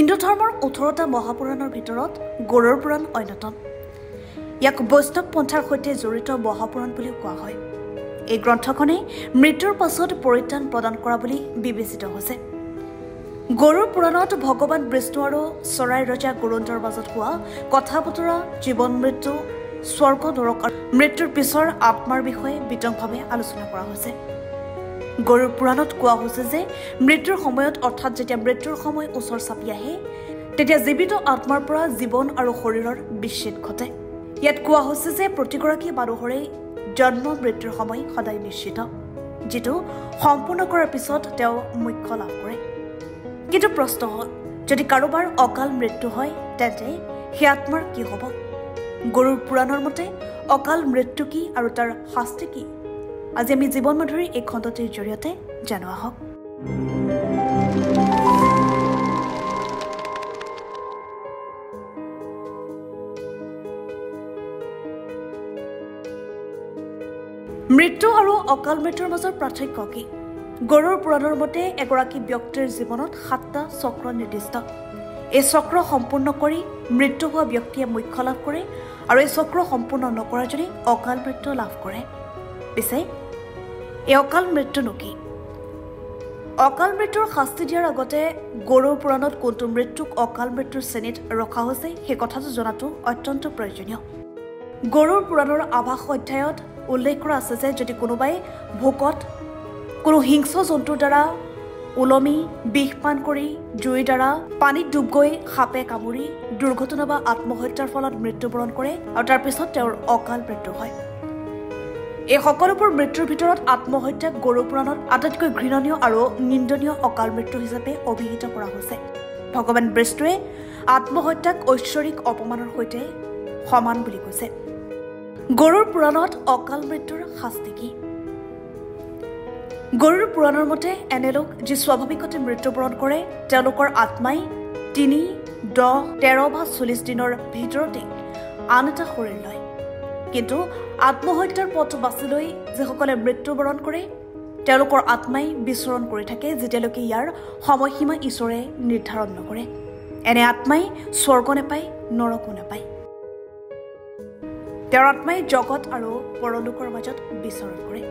হিন্দু ধৰ্মৰ 18টা মহাপুৰাণৰ ভিতৰত গৰুড় পুৰাণ অন্যতম। ইয়াক বৈষ্ণৱ পন্থাৰ সৈতে জড়িত মহাপুৰাণ বুলিও কোৱা হয়। এই গ্ৰন্থখনে মৃত্যুৰ পাছত পৰিত্ৰাণ প্ৰদান কৰা বুলি বিবেচিত হৈছে। গৰুড় পুৰাণত ভগৱান বিষ্ণু আৰু চৰাই ৰজা গৰুড়ৰ মাজত হোৱা কথা বতৰা, জীৱন মৃত্যু, স্বৰ্গ নৰক আৰু মৃত্যুৰ পিছৰ আত্মাৰ বিষয়ে বিতংভাৱে আলোচনা কৰা হৈছে। গৰুড় পুৰাণত কোৱা হৈছে যে মৃত্যুৰ সময়ত অৰ্থাৎ যেতিয়া মৃত্যুৰ সময় ওচৰ চাপি আহে তেতিয়া জীৱিত আত্মাৰ পৰা জীৱন আৰু শৰীৰৰ বিচ্ছেদ ঘটে। ইয়াত কোৱা হৈছে যে প্ৰতিগৰাকী মানুহৰে জন্ম মৃত্যুৰ সময় সদায় নিশ্চিত, যিটো সম্পূৰ্ণ কৰাৰ পিছত তেওঁ মোক্ষ লাভ কৰে। কিন্তু প্ৰশ্ন হ'ল, যদি কাৰোবাৰ অকাল মৃত্যু হয় তেন্তে সেই আত্মাৰ কি হ'ব? গৰুড় পুৰাণৰ মতে অকাল মৃত্যু কি আৰু তাৰ শাস্তি কি? আজি আমি জীৱন মাধুৰী এই খণ্ডটিৰ জৰিয়তে জনোৱা হওক। মৃত্যু আৰু অকাল মৃত্যুৰ মাজৰ পাৰ্থক্য কি? গৰুড় পুৰাণৰ মতে এগৰাকী ব্যক্তিৰ জীৱনত 7টা চক্ৰ নিৰ্দিষ্ট। এই চক্ৰ সম্পূৰ্ণ কৰি মৃত্যু হোৱা ব্যক্তিয়ে মোক্ষ লাভ কৰে আৰু এই চক্ৰ সম্পূৰ্ণ নকৰাজনে অকাল মৃত্যু লাভ কৰে। পিছে এই অকাল মৃত্যুনো কি? অকাল মৃত্যুৰ শাস্তি দিয়াৰ আগতে গৰুড় পুৰাণত কোনটো মৃত্যুক অকাল মৃত্যুৰ শ্ৰেণীত ৰখা হৈছে সেই কথাটো জনাটো অত্যন্ত প্ৰয়োজনীয়। গৰুড় পুৰাণৰ আভাস অধ্যায়ত উল্লেখ কৰা আছে যে যদি কোনোবাই ভোকত কোনো হিংস্ৰ জন্তুৰ দ্বাৰা ওলমি, বিষ পান কৰি, জুইৰ দ্বাৰা, পানীত ডুব গৈ, সাপে কামুৰি, দুৰ্ঘটনা বা আত্মহত্যাৰ ফলত মৃত্যুবৰণ কৰে আৰু তাৰ পিছত তেওঁৰ অকাল মৃত্যু হয়। এই সকলোবোৰ মৃত্যুৰ ভিতৰত আত্মহত্যাক গৰুড় পুৰাণত আটাইতকৈ ঘৃণনীয় আৰু নিন্দনীয় অকাল মৃত্যু হিচাপে অভিহিত কৰা হৈছে। ভগৱান বিষ্ণুৱে আত্মহত্যাক ঐশ্বৰিক অপমানৰ সৈতে সমান বুলি কৈছে। গৰুড় পুৰাণত অকাল মৃত্যুৰ শাস্তি কি? গৰুড় পুৰাণৰ মতে এনে লোক যি স্বাভাৱিকতে মৃত্যুবৰণ কৰে তেওঁলোকৰ আত্মাই 3, 10, 13 বা 40 দিনৰ ভিতৰতে আন এটা শৰীৰ লয়। কিন্তু আত্মহত্যাৰ পথ বাছি লৈ যিসকলে মৃত্যুবৰণ কৰে তেওঁলোকৰ আত্মাই বিচৰণ কৰি থাকে যেতিয়ালৈকে ইয়াৰ সময়সীমা ঈশ্বৰে নিৰ্ধাৰণ নকৰে। এনে আত্মাই স্বৰ্গ নাপায়, নৰকো নাপায়। তেওঁৰ আত্মাই জগত আৰু পৰলোকৰ মাজত বিচৰণ কৰে।